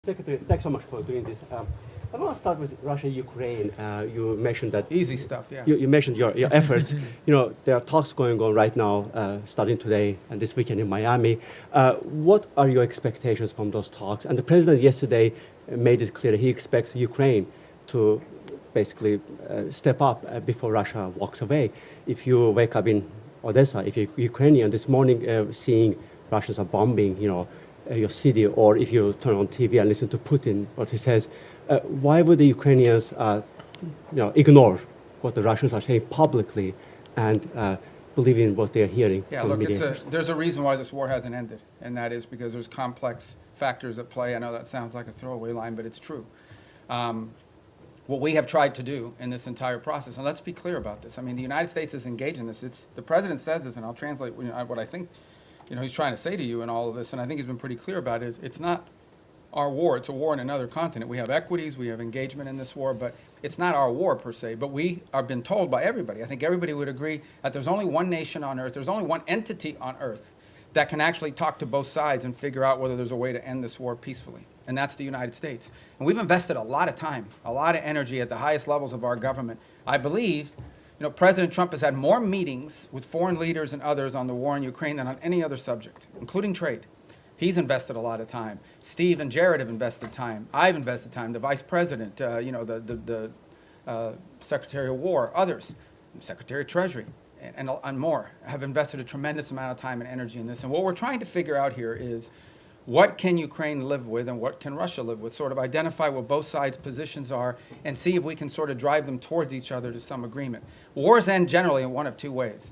Secretary, thanks so much for doing this. I want to start with Russia-Ukraine. You mentioned that Easy stuff, yeah. You mentioned your efforts. There are talks going on right now, starting today and this weekend in Miami. What are your expectations from those talks? And the president yesterday made it clear he expects Ukraine to basically step up before Russia walks away. If you wake up in Odessa, if you're Ukrainian, this morning seeing Russians are bombing, your city, or if you turn on TV and listen to Putin, what he says, why would the Ukrainians, ignore what the Russians are saying publicly and believe in what they're hearing? Yeah, from look, mediators? there's a reason why this war hasn't ended, and that is because there's complex factors at play. I know that sounds like a throwaway line, but it's true. What we have tried to do in this entire process, and let's be clear about this. I mean, the United States is engaged in this. The president says this, and I'll translate what I think he's trying to say to you in all of this, and I think he's been pretty clear about it, is it's not our war. It's a war in another continent. We have equities, we have engagement in this war, but it's not our war per se. But we have been told by everybody, I think everybody would agree, that there's only one nation on earth, there's only one entity on earth that can actually talk to both sides and figure out whether there's a way to end this war peacefully. And that's the United States. And we've invested a lot of time, a lot of energy at the highest levels of our government. I believe President Trump has had more meetings with foreign leaders and others on the war in Ukraine than on any other subject, including trade. He's invested a lot of time. Steve and Jared have invested time. I've invested time. The Vice President, the Secretary of War, others, Secretary of Treasury, and more, have invested a tremendous amount of time and energy in this. And what we're trying to figure out here is, what can Ukraine live with and what can Russia live with? Sort of identify what both sides' positions are and see if we can sort of drive them towards each other to some agreement. Wars end generally in one of two ways.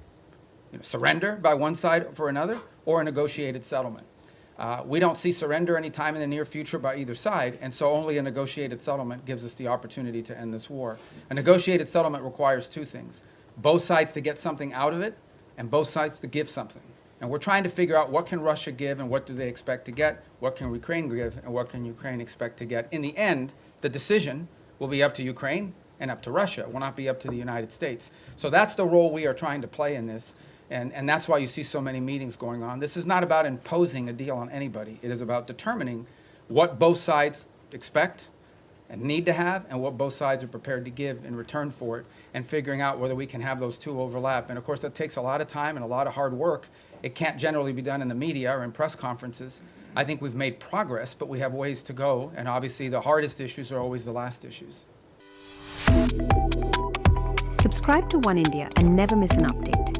Surrender by one side for another, or a negotiated settlement. We don't see surrender anytime in the near future by either side, and so only a negotiated settlement gives us the opportunity to end this war. A negotiated settlement requires two things: both sides to get something out of it, and both sides to give something. And we're trying to figure out what can Russia give and what do they expect to get, what can Ukraine give and what can Ukraine expect to get. In the end, the decision will be up to Ukraine and up to Russia. It will not be up to the United States. So that's the role we are trying to play in this. And that's why you see so many meetings going on. This is not about imposing a deal on anybody. It is about determining what both sides expect and need to have and what both sides are prepared to give in return for it, and figuring out whether we can have those two overlap. And of course, that takes a lot of time and a lot of hard work. It can't generally be done in the media or in press conferences. I think we've made progress, but we have ways to go. And obviously, the hardest issues are always the last issues. Subscribe to One India and never miss an update.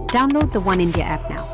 Download the One India app now.